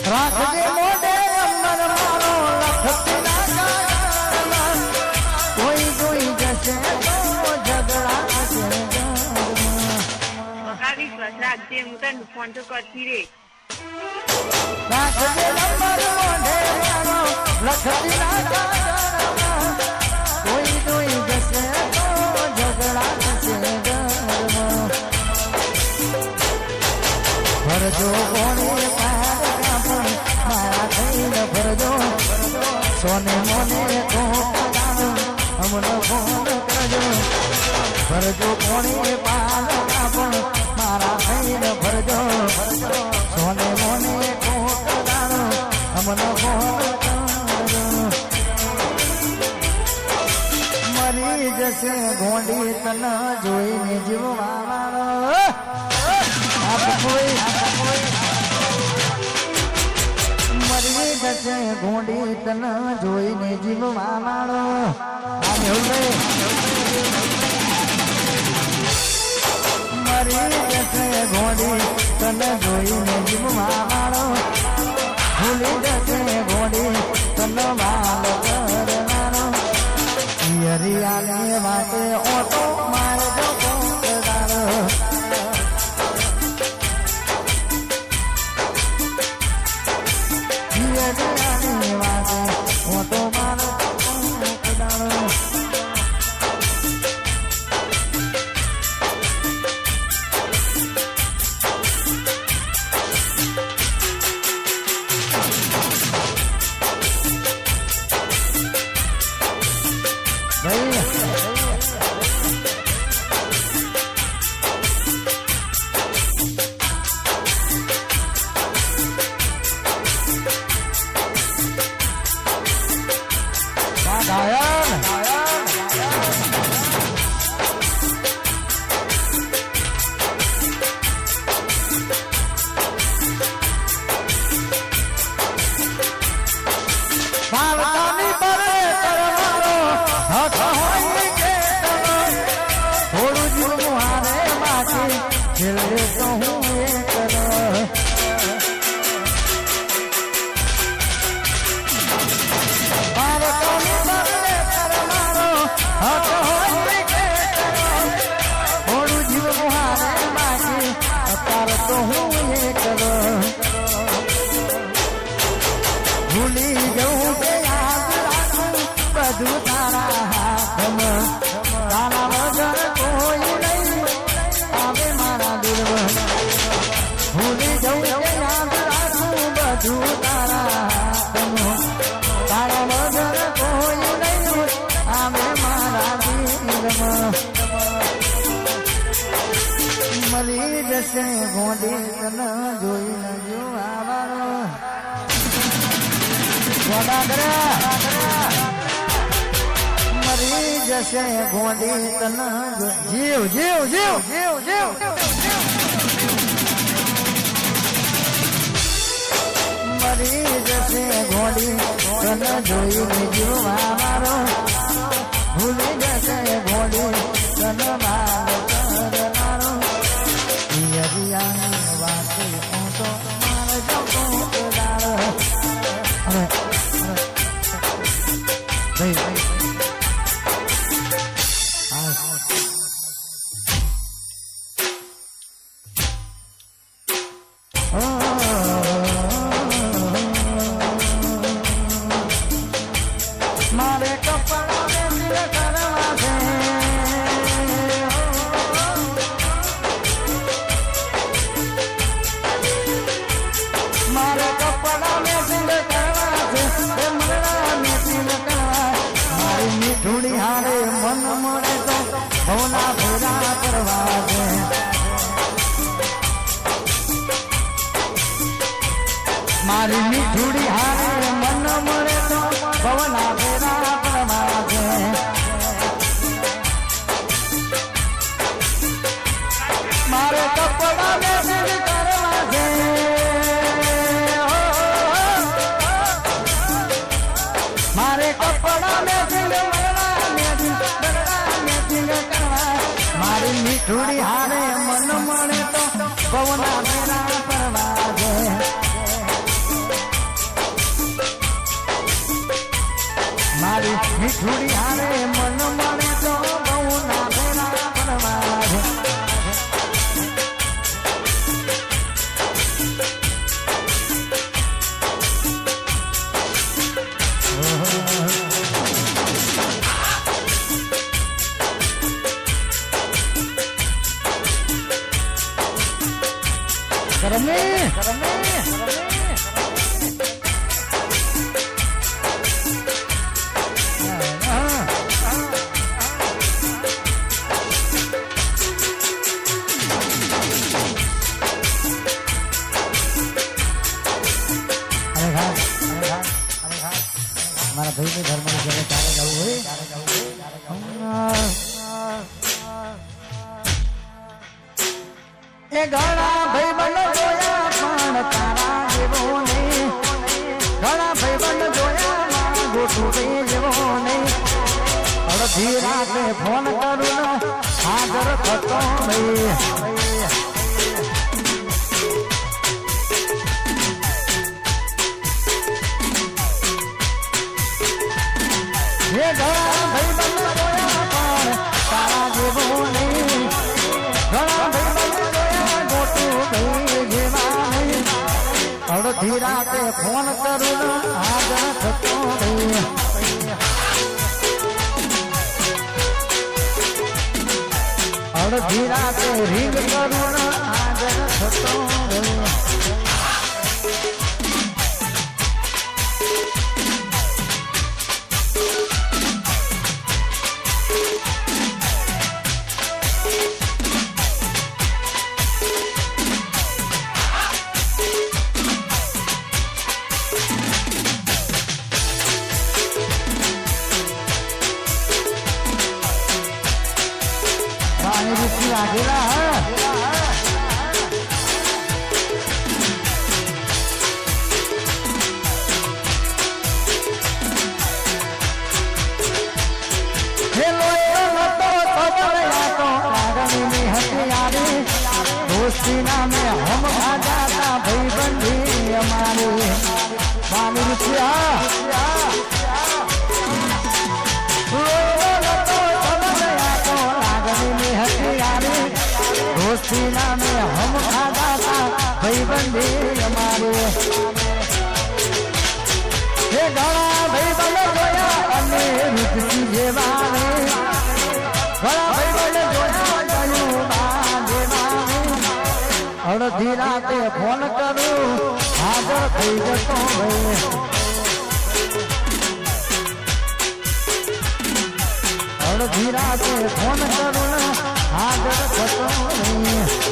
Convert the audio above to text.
રાખજે મોઢે અમર મારો લખતી ના ગાળા કોઈ જોઈ જશે તો ઝઘડા છે રાખજે હું તને ફોન તો કરતી રે રાખજે અમર મોઢે મારો લખતી ના ગાળા કોઈ જોઈ જશે તો ઝઘડા છે ભરજો કોને મારા થઈને ભરજો સોને મોને અમને ફોન કરજો ભરજો કોને પાલના પણ મારા થઈને ભરજો સોને મોને અમને ફોન કરજો મરી જશે ગોંડી તને જોઈને જીવવાનો મરી જશે ગોંડી તને જોઈને જીવવા માણો મરી જશે ગોંડી તને જોઈને જીવવા માણો ભૂલી જશે ગોંડી તને વાલ કરનારો હરિયાળી વાટે ઓટો મારજો કોકદારો ઓટો મારો કદાળો ભૂલી જવું કે યાદ રાખું બધું તારા હાથમાં તારા વગર કોઈ નહીં આવે મારા દિલમાં ભૂલી જવું કે યાદ રાખું બધું તારા હાથમાં તારા વગર કોઈ નહીં આવે મારા દિલમાં મરી જશે ગોંડી તને જોઈને જોવાનો મરી જશે ગોંડી તને જીવ જીવ જીવ જીવ જીવ મરી જશે ગોંડી તને જોઈને જીવવા મારો ભૂલી જશે ગોંડી તને મારો કરનારો પિયરિયાની વાતે હું તો મારજો કોકદારો મારે કપડા કરવા છે મારે કપડા મેસિંગ કરવા છે મરણા મેસિંગ કરવા મારી મીઠુડી હારે મન મળે તો ભવના ભેરા કરવા છે મારી મીઠુડી હારે મન મળે તો ભવના ભેરા કરવા છે મારે કપડા મેસિંગ કરવા છે મારે કપડા મેસિંગ કરવા મારી મીઠુડી હારે મન મળે તો ભવના ભેરા કરવા છે મીઠુડી હારે મન મળે તો બહુ ના ફેરા ફરવા છે કરમે મારા ભાઈ ને ધર્મ ની જગ્યાએ તારે જવું હોય એ ઘણા ભાઈ બનો જોયા પણ તારા જેવો નહીં ઘણા ભાઈ બનો જોયા મારા ગોઠું જેવો નહીં અડધી રાતે ફોન કરું ને હાજર થતો નહીં એ ઘણા ભાઈ બંધ જોયા પણ તારા જેવો નહીં ઘણા ભાઈ બંધ જોયા ગોટું ભાઈ જેવા નહીં અડધી રાતે ફોન કરું ને હાજર થતો નહીં અડધી રાતે રીંગ કરું ને હાજર થતો નહીં लागेला दोस्ती नामे हम भाजाता भाई बंदी हमारे पानी रुपया दोस्ती नामे हम भाजाता भाई बंदी हमारे ये घड़ा भाई बंद जोया अने रुचि जेवाने घड़ा भाई बंद जोया અડધી રાતે ફોન કરું હાજર થઈ જતો ભાઈ અડધી રાતે ફોન કરું હાજર થતો નહીં